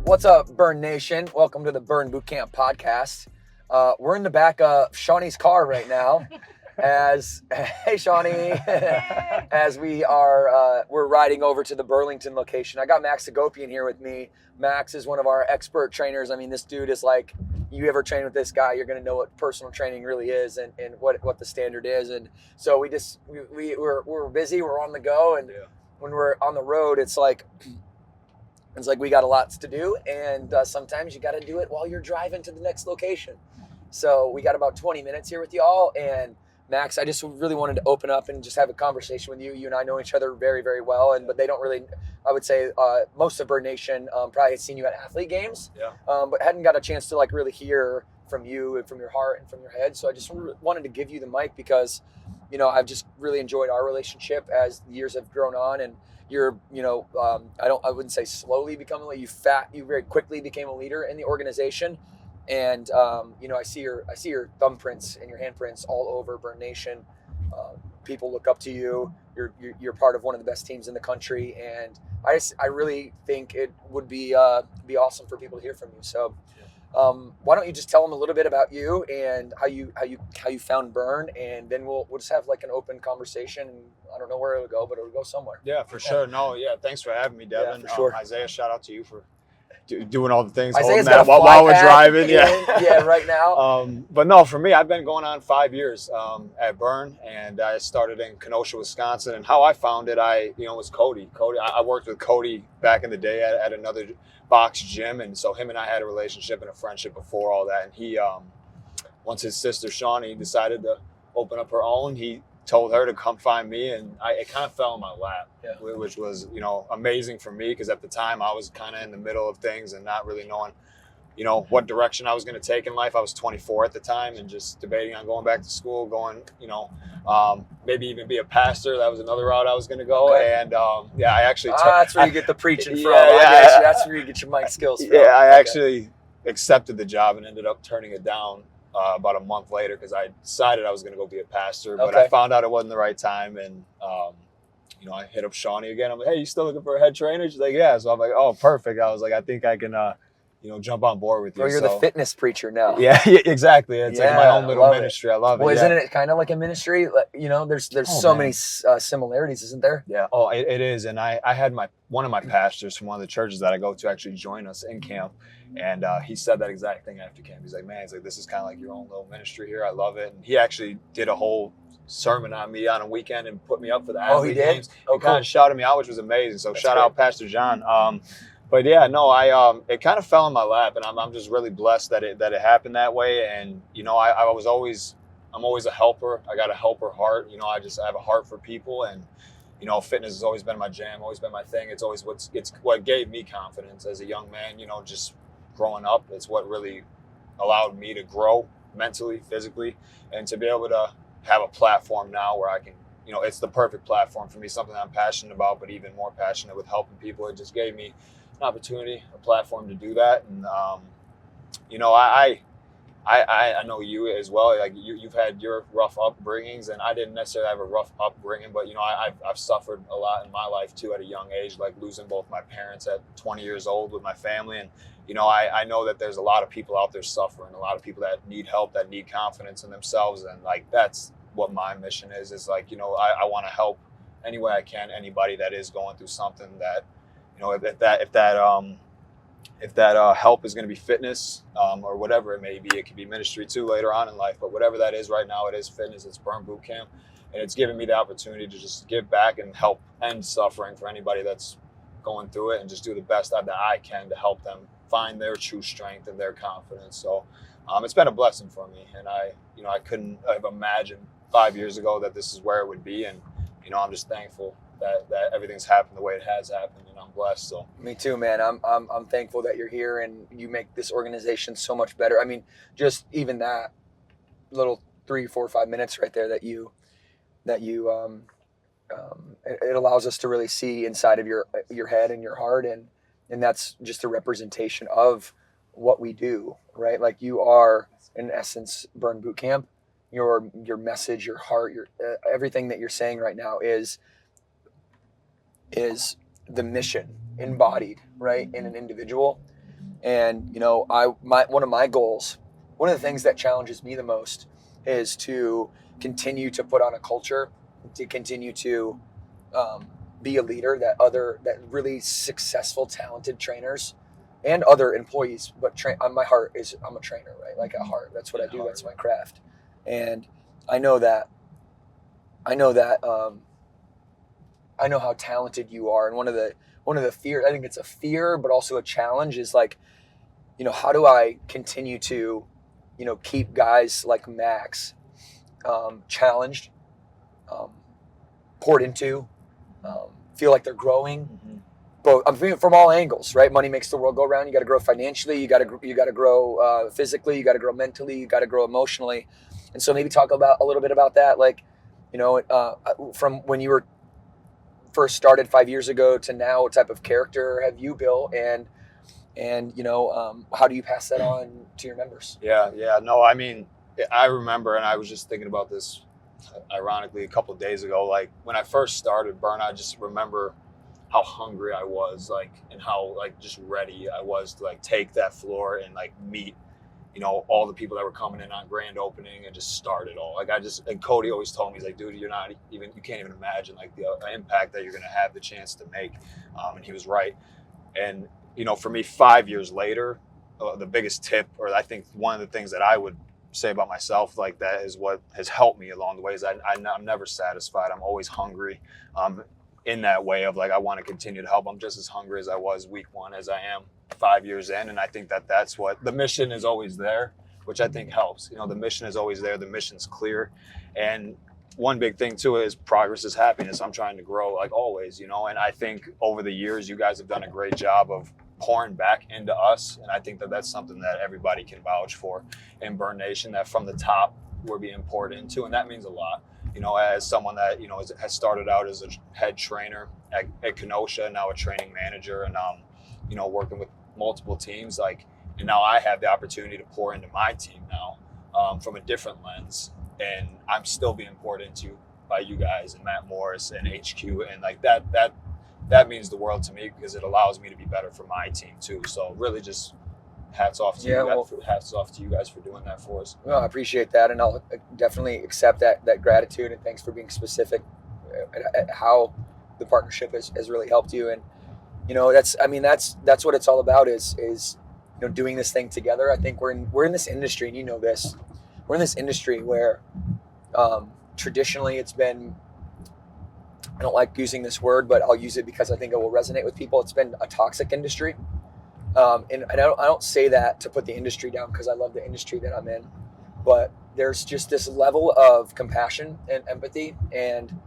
What's up, Burn Nation? Welcome to the Burn Bootcamp podcast. We're in the back of Shawnee's car right now, hey Shawnee, as we're riding over to the Burlington location. I got Max Agopian here with me. Max is one of our expert trainers. I mean, this dude is like, you ever train with this guy, you're gonna know what personal training really is and what the standard is. And so we're busy, we're on the go, and when we're on the road, it's like we got a lot to do, and sometimes you got to do it while you're driving to the next location. So we got about 20 minutes here with y'all, and Max, I just really wanted to open up and just have a conversation with you. You and I know each other very, very well, but they don't really, I would say most of Bird Nation probably had seen you at athlete games, but hadn't got a chance to like really hear from you and from your heart and from your head. So I just wanted to give you the mic because, you know, I've just really enjoyed our relationship as the years have grown on, and you're, you know, I wouldn't say slowly becoming you very quickly became a leader in the organization. And, you know, I see your thumbprints and your handprints all over Burn Nation. People look up to you. You're part of one of the best teams in the country. And I really think it would be awesome for people to hear from you. So, why don't you just tell them a little bit about you and how you found Burn, and then we'll just have like an open conversation. I don't know where it'll go, but it'll go somewhere. Yeah, for sure. No, yeah. Thanks for having me, Devan. Yeah, for sure. Isaiah, shout out to you for doing all the things. Isaiah's got while we're driving. Yeah, right now. But no, for me, I've been going on 5 years at Burn, and I started in Kenosha, Wisconsin. And how I found it, was Cody. I worked with Cody back in the day at another box gym, and so him and I had a relationship and a friendship before all that. And he, once his sister Shawnee decided to open up her own, he told her to come find me, and it kind of fell in my lap, which was, you know, amazing for me, because at the time I was kind of in the middle of things and not really knowing, you know, what direction I was going to take in life. I was 24 at the time and just debating on going back to school, maybe even be a pastor. That was another route I was going to go. Okay. And I actually that's where you get the preaching from. That's where you get your mic skills from. Yeah, I actually accepted the job and ended up turning it down about a month later, because I decided I was going to go be a pastor, but I found out it wasn't the right time. And, I hit up Shawnee again. I'm like, hey, you still looking for a head trainer? She's like, yeah. So I'm like, oh, perfect. I was like, I think I can, jump on board with you. You're the fitness preacher now. Yeah, exactly. It's like my own little ministry. I love it. Well, isn't it kind of like a ministry? You know, there's many similarities, isn't there? Yeah. Oh, it is. And I had one of my pastors from one of the churches that I go to actually join us in camp. And he said that exact thing after camp. He's like, man, this is kind of like your own little ministry here. I love it. And he actually did a whole sermon on me on a weekend and put me up for the athlete games. He kind of shouted me out, which was amazing. So shout out Pastor John. But yeah, no, it kind of fell in my lap, and I'm just really blessed that it happened that way. And I'm always a helper. I got a helper heart. I have a heart for people, and fitness has always been my jam, always been my thing. It's always what gave me confidence as a young man. Just growing up, it's what really allowed me to grow mentally, physically, and to be able to have a platform now where I can, it's the perfect platform for me, something I'm passionate about, but even more passionate with helping people. It just gave me an opportunity, a platform to do that. And, I know you as well. Like you've had your rough upbringings, and I didn't necessarily have a rough upbringing, but I've suffered a lot in my life too at a young age, like losing both my parents at 20 years old with my family. And I know that there's a lot of people out there suffering, a lot of people that need help, that need confidence in themselves, and like that's what my mission is like, I want to help any way I can anybody that is going through something that, if that help is going to be fitness or whatever it may be. It could be ministry too later on in life, but whatever that is right now, it is fitness. It's Burn Boot Camp, and it's given me the opportunity to just give back and help end suffering for anybody that's going through it, and just do the best that I can to help them find their true strength and their confidence. So it's been a blessing for me, and I couldn't have imagined 5 years ago that this is where it would be, and I'm just thankful that everything's happened the way it has happened, and I'm blessed. So me too, man. I'm thankful that you're here and you make this organization so much better. I mean, just even that little 3, 4, 5 minutes right there that you it allows us to really see inside of your head and your heart, and that's just a representation of what we do, right? Like you are in essence Burn Boot Camp. Your message, your heart, your everything that you're saying right now is the mission embodied, right, in an individual. And one of my goals, one of the things that challenges me the most, is to continue to put on a culture, to continue to be a leader that really successful, talented trainers and other employees. But my heart is, I'm a trainer, right? Like at heart, that's what I do. That's my craft. And I know that I know how talented you are. And one of the fears, I think it's a fear, but also a challenge, is like, how do I continue to, keep guys like Max challenged, poured into, feel like they're growing. Mm-hmm. But I'm feeling from all angles, right? Money makes the world go round. You got to grow financially. You got to grow physically. You got to grow mentally. You got to grow emotionally. And so maybe talk about a little bit about that, like, from when you were first started 5 years ago to now. What type of character have you built, and how do you pass that on to your members? Yeah. No, I mean, I remember, and I was just thinking about this, ironically, a couple of days ago. Like when I first started Burn, I just remember how hungry I was, like, and how like just ready I was to like take that floor and like meet, all the people that were coming in on grand opening and just start it all. Like and Cody always told me, he's like, dude, you can't even imagine like the impact that you're going to have the chance to make. And he was right. And, for me, 5 years later, the biggest tip, or I think one of the things that I would say about myself like that, is what has helped me along the way, is I'm never satisfied. I'm always hungry. In that way of like, I want to continue to help. I'm just as hungry as I was week one as I am 5 years in. And I think that's what the mission is, always there, which I think helps. The mission is always there. The mission's clear. And one big thing too is progress is happiness. I'm trying to grow like always, and I think over the years, you guys have done a great job of pouring back into us. And I think that's something that everybody can vouch for in Burn Nation, that from the top we're being poured into. And that means a lot. As someone that, has started out as a head trainer at Kenosha, now a training manager, and, working with multiple teams, and now I have the opportunity to pour into my team now from a different lens. And I'm still being poured into by you guys and Matt Morris and HQ. And like that means the world to me, because it allows me to be better for my team too. So really just hats off to you guys for doing that for us. Well, I appreciate that, and I'll definitely accept that gratitude, and thanks for being specific at how the partnership has really helped you. And that's what it's all about, is doing this thing together. I think we're in this industry, and this. We're in this industry where traditionally it's been, I don't like using this word, but I'll use it because I think it will resonate with people. It's been a toxic industry. And I don't say that to put the industry down, because I love the industry that I'm in, but there's just this level of compassion and empathy. And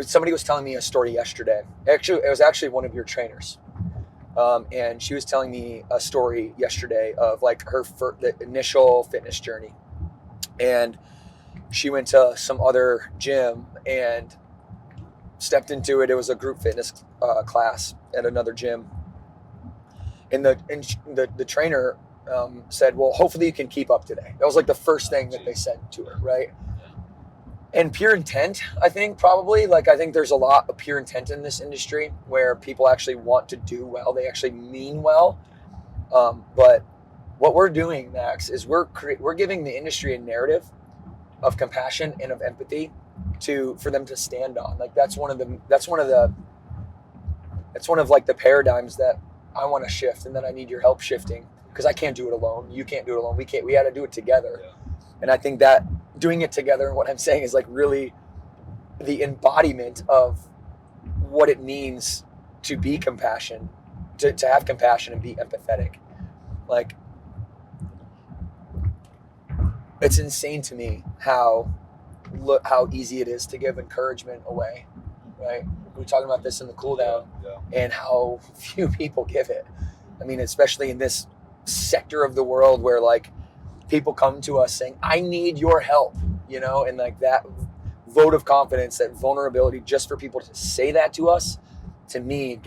somebody was telling me a story yesterday. Actually, it was actually one of your trainers. And she was telling me a story yesterday of like the initial fitness journey. And she went to some other gym and stepped into it. It was a group fitness class at another gym. And the trainer said, well, hopefully you can keep up today. That was like the first thing that they said to her, right? And pure intent, I think, probably. Like, I think there's a lot of pure intent in this industry where people actually want to do well. They actually mean well. But what we're doing, Max, is we're giving the industry a narrative of compassion and of empathy for them to stand on. Like, that's one of the paradigms that I want to shift, and then I need your help shifting, because I can't do it alone. You can't do it alone. We got to do it together. Yeah. And I think that doing it together, what I'm saying is like really the embodiment of what it means to be compassion, to have compassion and be empathetic. Like, it's insane to me how easy it is to give encouragement away, right? We were talking about this in the cool down, and how few people give it. I mean, especially in this sector of the world where like people come to us saying, I need your help, and like that vote of confidence, that vulnerability, just for people to say that to us, to me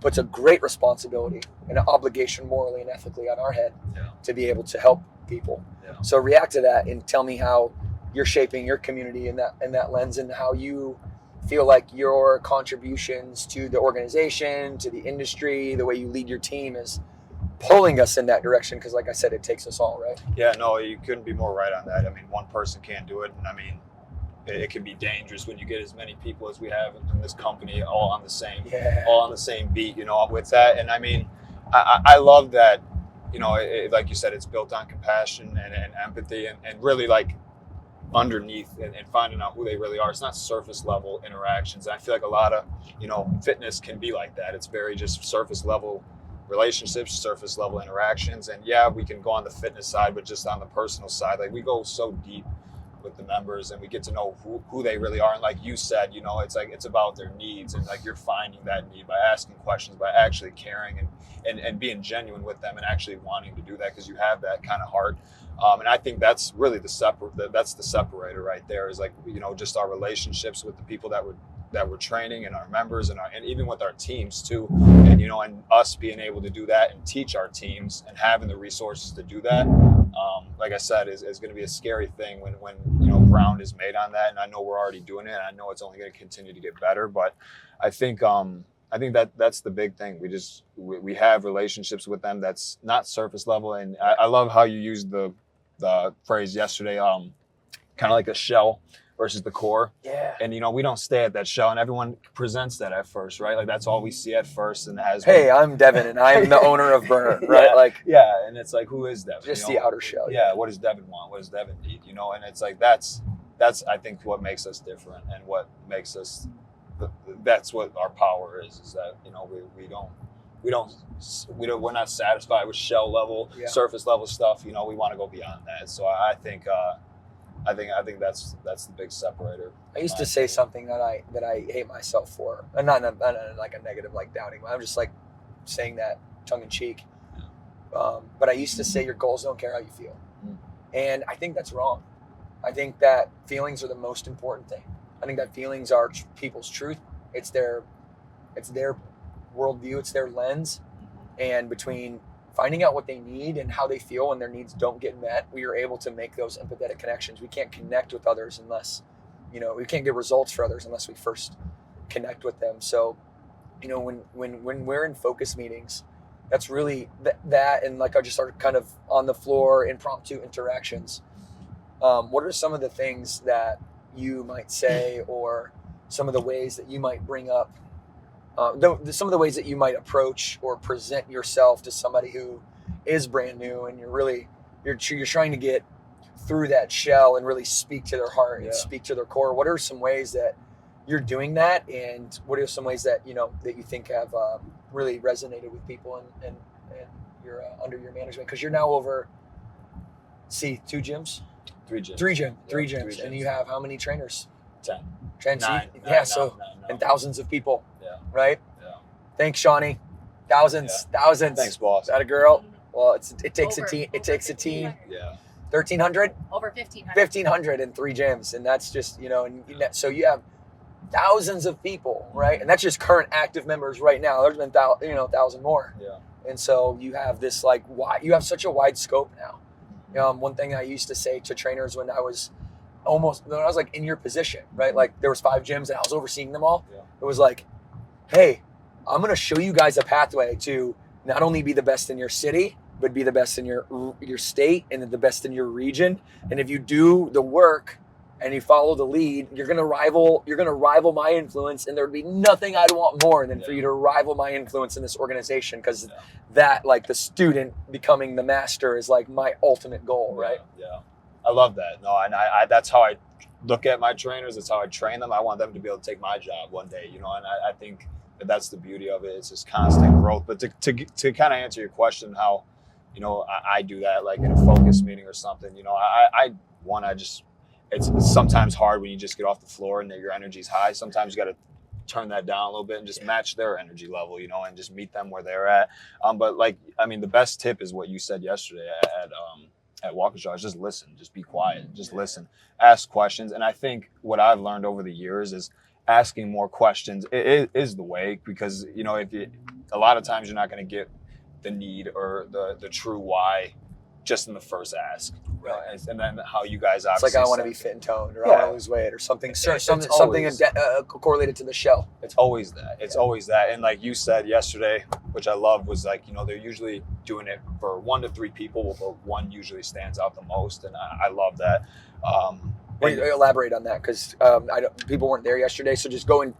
puts a great responsibility and an obligation morally and ethically on our head to be able to help people. Yeah. So react to that and tell me how you're shaping your community in that lens, and how you feel like your contributions to the organization, to the industry, the way you lead your team is pulling us in that direction. Because like I said, it takes us all, right? Yeah, no, you couldn't be more right on that. I mean, one person can't do it. And I mean, it can be dangerous when you get as many people as we have in this company all on the same beat, you know, with that. And I mean, I love that, you know, like you said, it's built on compassion and empathy and really like underneath and finding out who they really are. It's not surface level interactions. And I feel like a lot of, you know, fitness can be like that. It's very just surface level relationships, surface level interactions. And yeah, we can go on the fitness side, but just on the personal side, like we go so deep with the members and we get to know who they really are. And like you said, you know, it's like, it's about their needs and like you're finding that need by asking questions, by actually caring and being genuine with them and actually wanting to do that because you have that kind of heart. And I think that's really the separator right there is like, you know, just our relationships with the people that we're training and our members and even with our teams too. And, you know, and us being able to do that and teach our teams and having the resources to do that. Like I said, is going to be a scary thing when, you know, ground is made on that. And I know we're already doing it and I know it's only going to continue to get better, but I think that's the big thing. We have relationships with them that's not surface level. And I love how you used the phrase yesterday, kind of like a shell versus the core. Yeah. And, you know, we don't stay at that shell and everyone presents that at first, right? Like that's all we see at first. And hey, I'm Devan and I'm the owner of Burn, right? Yeah, like, yeah. And it's like, who is Devan? just you know? the outer shell. Yeah. What does Devan want? What does Devan need? You know? And it's like, that's, I think what makes us different and what makes us, that's what our power is that, you know, we're not satisfied with shell level, surface level stuff. You know, we want to go beyond that. So I think that's the big separator. I used to say something that I hate myself for, and not in like a negative, like doubting. I'm just like saying that tongue in cheek. But I used to say your goals don't care how you feel, and I think that's wrong. I think that feelings are the most important thing. I think that feelings are people's truth. It's their worldview. It's their lens, and between finding out what they need and how they feel when their needs don't get met, we are able to make those empathetic connections. We can't connect with others unless, you know, we can't get results for others unless we first connect with them. So, you know, when we're in focus meetings, that's really that and like I just are kind of on the floor impromptu interactions. What are some of the things that you might say or some of the ways that you might bring up some of the ways that you might approach or present yourself to somebody who is brand new and you're trying to get through that shell and really speak to their heart and speak to their core? What are some ways that you're doing that, and what are some ways that you know that you think have really resonated with people and you're under your management? Because you're now over three gyms, and you have how many trainers? 10. Nine, and thousands of people. Yeah. Right? Yeah. Thanks, Shawnee. Thousands. Thanks, boss. Is that a girl? Well, it takes a team. It takes a team. Yeah. 1,300? Over 1,500. 1,500 in 3 gyms. And that's just, you know, and so you have thousands of people, right? And that's just current active members right now. There's been 1,000 more. Yeah. And so you have this you have such a wide scope now. One thing I used to say to trainers when I was like in your position, right? Like there was 5 gyms and I was overseeing them all. Yeah. It was like, hey, I'm going to show you guys a pathway to not only be the best in your city, but be the best in your state and the best in your region. And if you do the work and you follow the lead, you're going to rival my influence. And there'd be nothing I'd want more than for you to rival my influence in this organization. Cause that like the student becoming the master is like my ultimate goal. Right. Yeah. I love that. No, and I that's how I look at my trainers. That's how I train them. I want them to be able to take my job one day, you know, and I think that's the beauty of it. It's just constant growth. But to kind of answer your question, how, you know, I do that like in a focus meeting or something, you know, it's sometimes hard when you just get off the floor and your energy's high. Sometimes you got to turn that down a little bit and just match their energy level, you know, and just meet them where they're at. But like, I mean, the best tip is what you said yesterday at Waukesha, just listen, just be quiet, just listen, ask questions. And I think what I've learned over the years is asking more questions is the way, because, you know, a lot of times you're not going to get the need or the true why just in the first ask. Right. And then how you guys It's obviously like I want to be fit and toned, or I want to lose weight, or something. Something always, correlated to the shell. It's always that. It's always that. And like you said yesterday, which I love, was like, they're usually doing it for 1 to 3 people, but one usually stands out the most, and I love that. Elaborate on that, because people weren't there yesterday, so just go and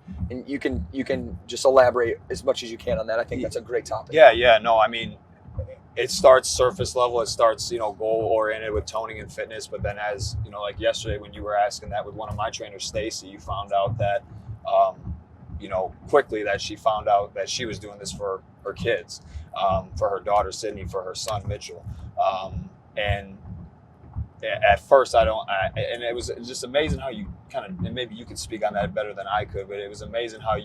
you can just elaborate as much as you can on that. I think that's a great topic. Yeah. No, I mean, it starts surface level. It starts, goal oriented with toning and fitness. But then as, like yesterday when you were asking that with one of my trainers, Stacy, you found out that, quickly that she found out that she was doing this for her kids, for her daughter, Sydney, for her son, Mitchell. And at first and it was just amazing how you and maybe you could speak on that better than I could, but it was amazing how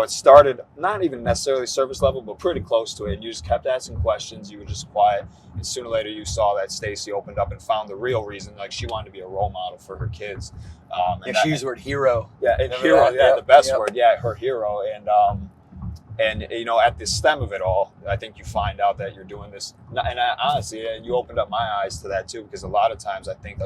it started, not even necessarily surface level, but pretty close to it. And you just kept asking questions. You were just quiet. And sooner or later you saw that Stacy opened up and found the real reason. Like, she wanted to be a role model for her kids. And she used the word hero. Yeah, and hero. Yeah, the best word. Yeah, her hero. And at the stem of it all, I think you find out that you're doing this. And honestly, you opened up my eyes to that too, because a lot of times I think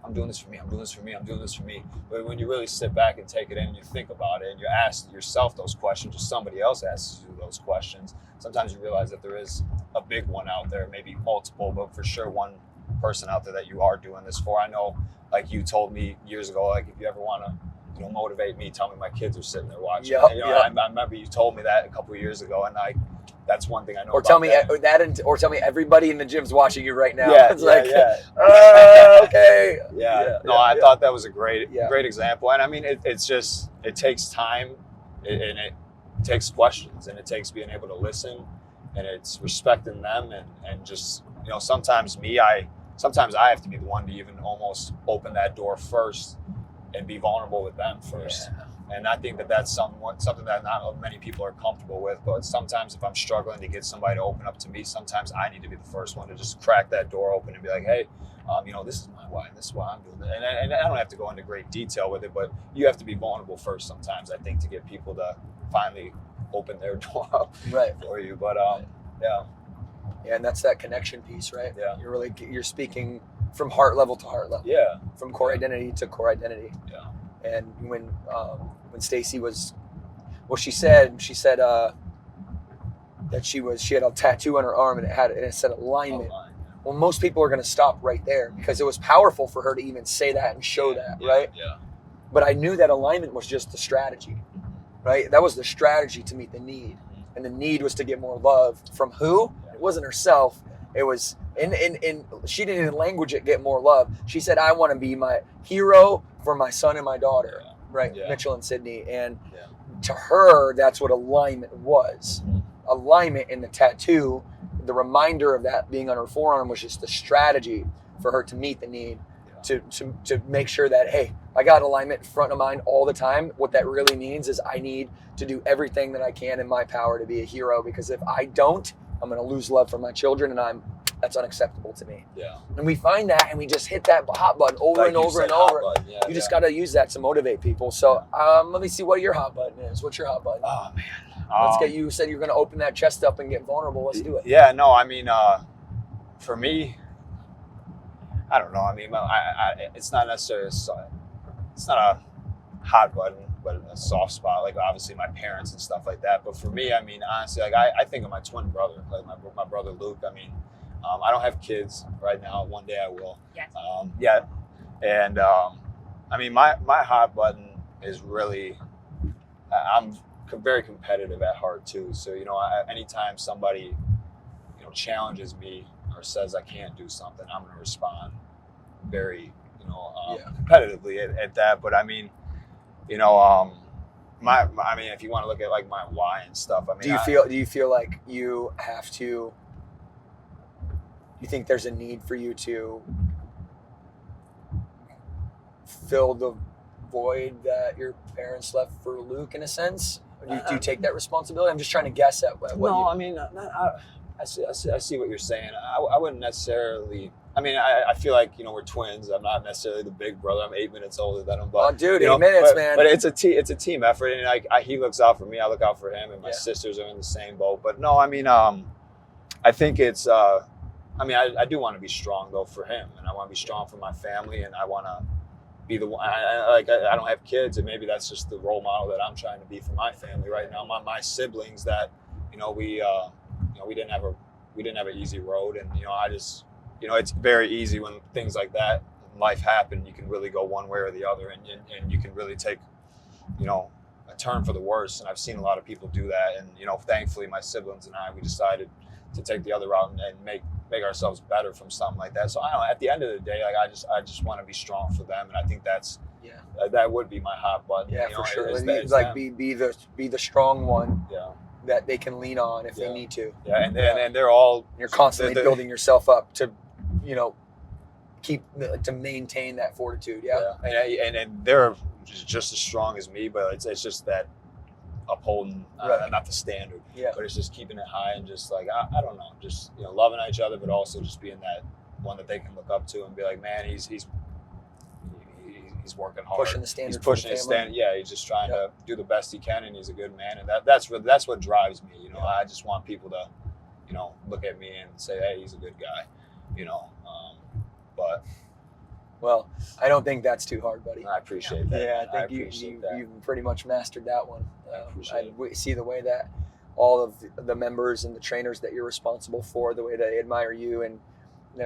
I'm doing this for me, I'm doing this for me, I'm doing this for me. But when you really sit back and take it in and you think about it and you ask yourself those questions, or somebody else asks you those questions, sometimes you realize that there is a big one out there, maybe multiple, but for sure one person out there that you are doing this for. I know, like you told me years ago, like, if you ever want to motivate me, tell me my kids are sitting there watching. I remember you told me that a couple of years ago, and that's one thing I know. Or tell me or tell me everybody in the gym's watching you right now. Okay. I thought that was a great example. And I mean, it takes time, and it takes questions, and it takes being able to listen, and it's respecting them, and just, sometimes I have to be the one to even almost open that door first and be vulnerable with them first. Yeah. And I think that's something that not many people are comfortable with. But sometimes if I'm struggling to get somebody to open up to me, sometimes I need to be the first one to just crack that door open and be like, hey, this is my why, and this is why I'm doing it. And I don't have to go into great detail with it, but you have to be vulnerable first sometimes, I think, to get people to finally open their door up for you. But yeah, and that's that connection piece, right? Yeah, you're speaking from heart level to heart level. Yeah. From core identity to core identity. Yeah. And when Stacy was, she said that she had a tattoo on her arm and it said alignment. Well, most people are going to stop right there because it was powerful for her to even say that and show that, right? Yeah. But I knew that alignment was just the strategy, right? That was the strategy to meet the need. And the need was to get more love from who? It wasn't herself. It was, she didn't even language it, get more love. She said, I want to be my hero for my son and my daughter, right? Yeah. Mitchell and Sydney. And to her, that's what alignment was. Alignment in the tattoo, the reminder of that being on her forearm was just the strategy for her to meet the need, to make sure that, hey, I got alignment front of mind all the time. What that really means is I need to do everything that I can in my power to be a hero, because if I don't, I'm going to lose love for my children, and that's unacceptable to me. Yeah. And we find that, and we just hit that hot button over and over and over. You just got to use that to motivate people. So let me see what your hot button is. What's your hot button? Oh, man. Let's get you said you're going to open that chest up and get vulnerable. Let's do it. Yeah, no, I mean, for me, I don't know. I mean, it's not necessarily it's not a hot button, but a soft spot, like obviously my parents and stuff like that. But for me, I mean, honestly, like I think of my twin brother, like my brother Luke. I mean, I don't have kids right now. One day I will. Yes. And I mean, my hot button is really, I'm very competitive at heart too. So, anytime somebody, challenges me or says I can't do something, I'm going to respond very, competitively at that. But I mean, I mean, if you want to look at like my why and stuff, I mean, do you feel like you have to? You think there's a need for you to fill the void that your parents left for Luke, in a sense? Do you take that responsibility? I'm just trying to guess at what. No, I mean, I see what you're saying. I wouldn't necessarily. I mean, I feel like, we're twins. I'm not necessarily the big brother. I'm 8 minutes older than him. But, dude, 8 minutes, man. But it's a team effort, and he looks out for me. I look out for him, and my sisters are in the same boat. But no, I mean, I think it's I mean, I do want to be strong though for him, and I want to be strong for my family, and I want to be the one. I don't have kids, and maybe that's just the role model that I'm trying to be for my family right now. My siblings that, we didn't have an easy road, and I just, it's very easy when things like that in life happen. You can really go one way or the other, and you can really take, a turn for the worse. And I've seen a lot of people do that, and thankfully my siblings and we decided to take the other route and make ourselves better from something like that. So I don't know, at the end of the day, like I just want to be strong for them, and I think that's that would be my hot button. Yeah, for sure. Like be the strong one. Yeah. That they can lean on if they need to. Yeah, and they're all. You're constantly building yourself up to, to maintain that fortitude. Yeah. And they're just as strong as me, but it's just that upholding not the standard, but it's just keeping it high and just like I don't know, just loving each other, but also just being that one that they can look up to and be like, man, he's working hard, pushing the standard. He's pushing his standard. Yeah, he's just trying to do the best he can, and he's a good man, and that's what drives me. I just want people to, look at me and say, hey, he's a good guy. But. Well, I don't think that's too hard, buddy. I appreciate that. Yeah, I think you've pretty much mastered that one. I see the way that all of the members and the trainers that you're responsible for, the way they admire you, and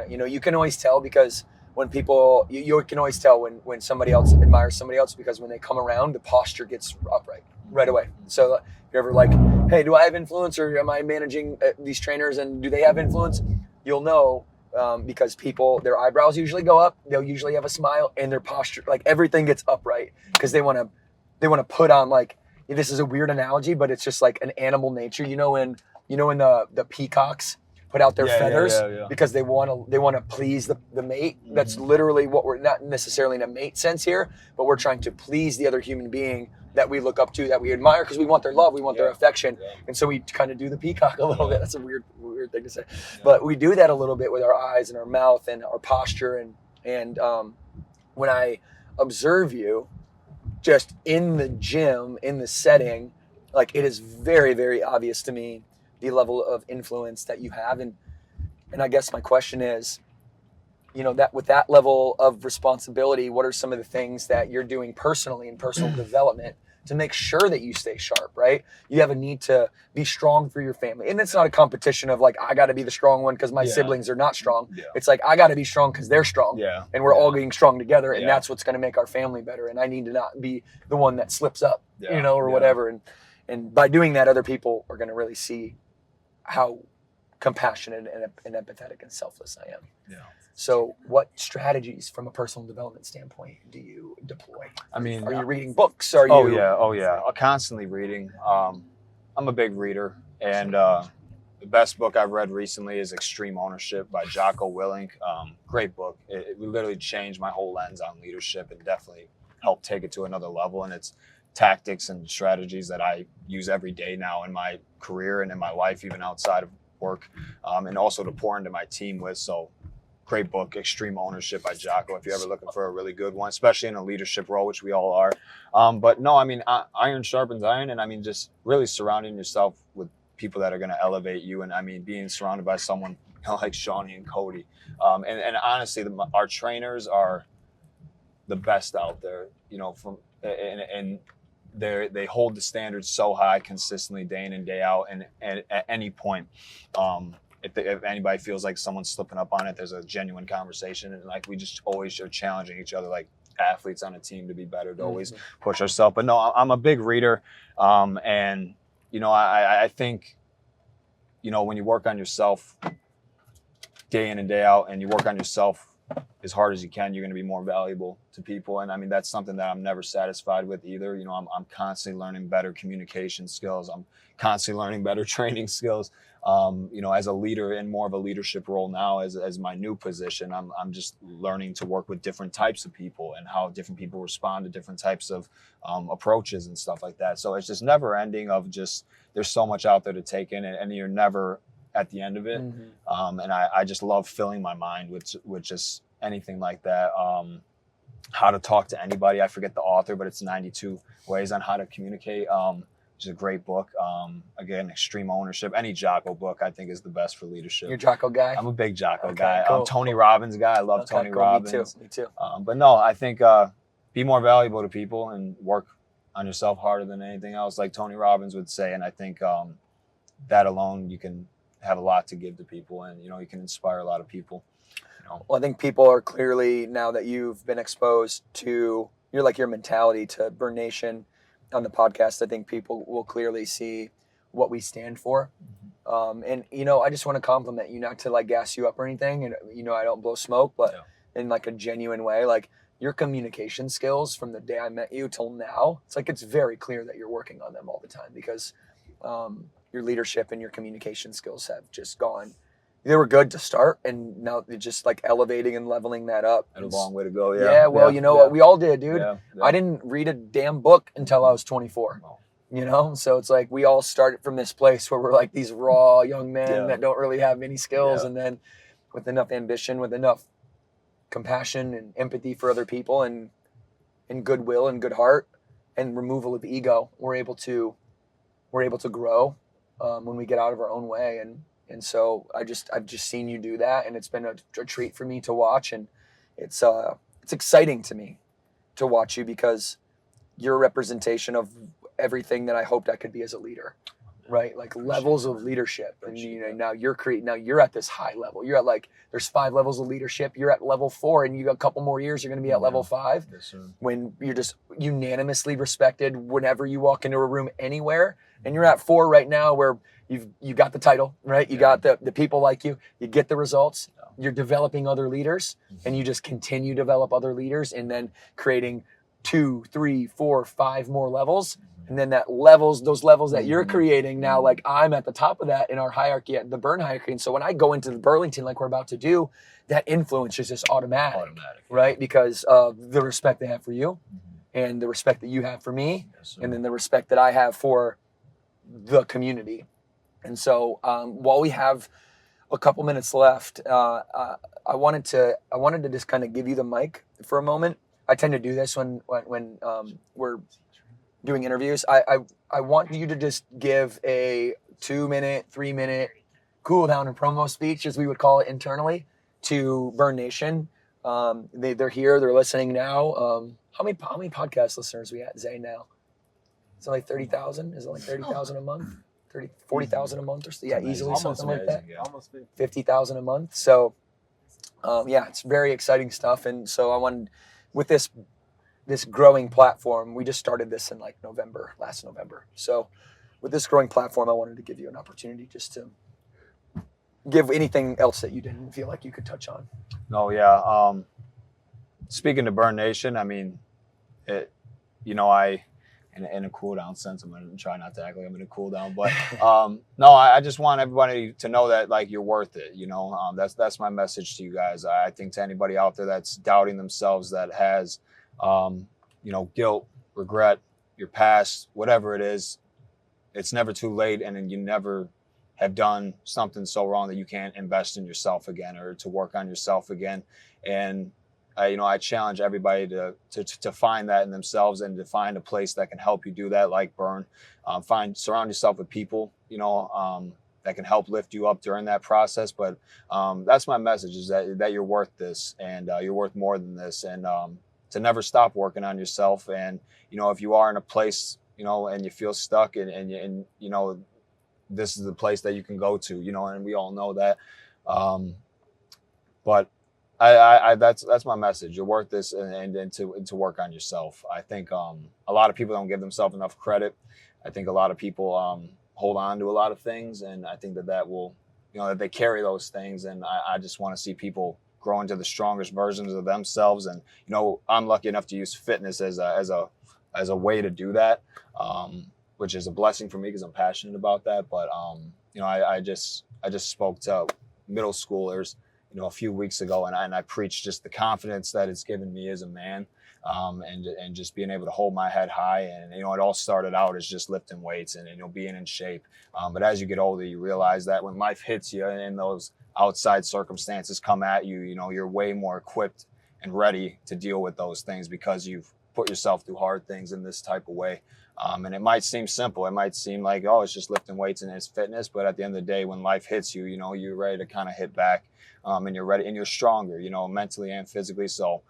you can always tell because when people, you can always tell when somebody else admires somebody else, because when they come around, the posture gets upright right away. So if you're ever like, hey, do I have influence, or am I managing these trainers, and do they have influence? You'll know. Because people, their eyebrows usually go up, they'll usually have a smile, and their posture, like everything gets upright, because they want to put on, like, this is a weird analogy, but it's just like an animal nature. When the peacocks put out their feathers because they want to please the mate. Mm-hmm. That's literally what we're, not necessarily in a mate sense here, but we're trying to please the other human being that we look up to, that we admire, because we want their love, we want their affection. And so we kind of do the peacock a little bit. That's a weird thing to say. But we do that a little bit with our eyes and our mouth and our posture. And when I observe you just in the gym, in the setting, like, it is very, very obvious to me the level of influence that you have. And I guess my question is, that with that level of responsibility, what are some of the things that you're doing personally in personal development to make sure that you stay sharp, right? You have a need to be strong for your family. And it's not a competition of like, I got to be the strong one because my siblings are not strong. Yeah. It's like, I got to be strong because they're strong. Yeah. And we're all getting strong together. And that's what's going to make our family better. And I need to not be the one that slips up, or whatever. And by doing that, other people are going to really see how compassionate and empathetic and selfless I am. Yeah. So what strategies from a personal development standpoint do you deploy? I mean, are you reading books? Oh yeah. I'm constantly reading. I'm a big reader, and the best book I've read recently is Extreme Ownership by Jocko Willink. Great book. It literally changed my whole lens on leadership and definitely helped take it to another level. And it's tactics and strategies that I use every day now in my career and in my life, even outside of work, and also to pour into my team with. So great book, Extreme Ownership by Jocko, if you're ever looking for a really good one, especially in a leadership role, which we all are. But no, I mean, iron sharpens iron. And I mean, just really surrounding yourself with people that are going to elevate you. And I mean, being surrounded by someone like Shawnee and Cody. And honestly, our trainers are the best out there, and they hold the standards so high consistently day in and day out. And at any point, if anybody feels like someone's slipping up on it, there's a genuine conversation. And like, we just always are challenging each other, like athletes on a team, to be better, to always push ourselves. But no, I'm a big reader. And, I think, when you work on yourself day in and day out, and you work on yourself as hard as you can, you're going to be more valuable to people. And I mean, that's something that I'm never satisfied with either. I'm constantly learning better communication skills. I'm constantly learning better training skills. As a leader in more of a leadership role now, as my new position, I'm just learning to work with different types of people and how different people respond to different types of approaches and stuff like that. So it's just never ending of just, there's so much out there to take in, and you're never at the end of it. And I just love filling my mind with just anything like that. How to talk to anybody. I forget the author, but it's 92 ways on how to communicate. which is a great book. Again, Extreme Ownership. Any Jocko book I think is the best for leadership. You're a Jocko guy? I'm a big Jocko Okay, guy. cool. Tony Robbins guy. I love Tony cool. Robbins. Me too. But no, I think be more valuable to people and work on yourself harder than anything else, like Tony Robbins would say. And I think that alone, you can have a lot to give to people, and you can inspire a lot of people. Well, I think people are clearly, now that you've been exposed to your mentality to Burn Nation on the podcast, I think people will clearly see what we stand for. And I just want to compliment you, not to like gas you up or anything, and I don't blow smoke, but in like a genuine way, like your communication skills from the day I met you till now, it's very clear that you're working on them all the time, because your leadership and your communication skills have just gone. They were good to start, and now they're just like elevating and leveling that up. And a long way to go. Yeah. Yeah. Well, what we all did, dude. Yeah. I didn't read a damn book until I was 24. So it's like we all started from this place where we're like these raw young men that don't really have many skills, and then with enough ambition, with enough compassion and empathy for other people, and goodwill and good heart and removal of ego, we're able to grow when we get out of our own way. And so I've just seen you do that, and it's been a treat for me to watch, and it's exciting to me to watch you, because you're a representation of everything that I hoped I could be as a leader, right? Like levels of leadership. And now you're at this high level. You're at there's 5 levels of leadership. You're at level 4, and you got a couple more years, you're going to be at level 5. Yes, sir. When you're just unanimously respected whenever you walk into a room anywhere. And you're at 4 right now, where you got the title, right? You got the people like you get the results. You're developing other leaders, and you just continue to develop other leaders, and then creating 2, 3, 4, 5 more levels. And then those levels that you're creating now, like I'm at the top of that in our hierarchy, at the Burn hierarchy. And so when I go into the Burlington, like we're about to do, that influence is just automatic. Right? Because of the respect they have for you, and the respect that you have for me, and then the respect that I have for the community. And so while we have a couple minutes left, I wanted to just kind of give you the mic for a moment. I tend to do this when we're doing interviews. I want you to just give a 2-minute, 3-minute cool down and promo speech, as we would call it internally, to Burn Nation. They're here, they're listening now. How many podcast listeners we at, Zay, now? Is it like 30,000? Is it like 30,000 a month? 40,000 a month, or so? Yeah, easily something like that. Yeah. Almost 50,000 a month. So, it's very exciting stuff. And so I wanted, with this growing platform, we just started this in like last November. So with this growing platform, I wanted to give you an opportunity just to give anything else that you didn't feel like you could touch on. No, yeah. Speaking to Burn Nation, I mean, in a cool down sense, I'm going to try not to act like I'm in a cool down, but no, I just want everybody to know that like you're worth it. That's my message to you guys. I think to anybody out there that's doubting themselves, that has, guilt, regret, your past, whatever it is, it's never too late. And then you never have done something so wrong that you can't invest in yourself again, or to work on yourself again. And I challenge everybody to find that in themselves, and to find a place that can help you do that, like Burn. Surround yourself with people, that can help lift you up during that process. But that's my message, is that you're worth this, and you're worth more than this, and to never stop working on yourself. And, if you are in a place, and you feel stuck, and this is the place that you can go to, and we all know that. But that's my message. You're worth this, and to work on yourself. I think a lot of people don't give themselves enough credit. I think a lot of people hold on to a lot of things, and I think that will, that they carry those things. And I just want to see people grow into the strongest versions of themselves. And I'm lucky enough to use fitness as a way to do that, which is a blessing for me, because I'm passionate about that. But I just spoke to middle schoolers a few weeks ago, and I preached just the confidence that it's given me as a man, and just being able to hold my head high. And it all started out as just lifting weights and being in shape. But as you get older, you realize that when life hits you and those outside circumstances come at you, you're way more equipped and ready to deal with those things, because you've put yourself through hard things in this type of way. And it might seem simple. It might seem like, oh, it's just lifting weights and it's fitness. But at the end of the day, when life hits you, you know, you're ready to kind of hit back, and you're ready and you're stronger, you know, mentally and physically. So,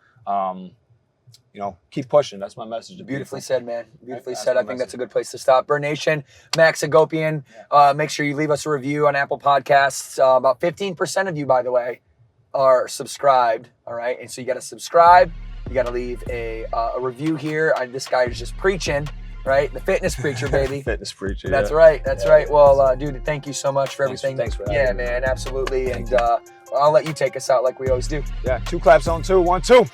you know, keep pushing. That's my message. Beautifully said, man. Beautifully That's said. my I think that's a message. good place to stop. Burn Nation, Max Agopian. Make sure you leave us a review on Apple Podcasts. About 15% of you, by the way, are subscribed. All right, and so you got to subscribe. You got to leave a review here. This guy is just preaching, right? The fitness preacher, baby. Fitness preacher. That's yeah. right. That's right. Well, dude, thank you so much for everything. Thanks for yeah, having me. man, absolutely. And I'll let you take us out like we always do. Yeah. 2 claps on 2. 1, 2.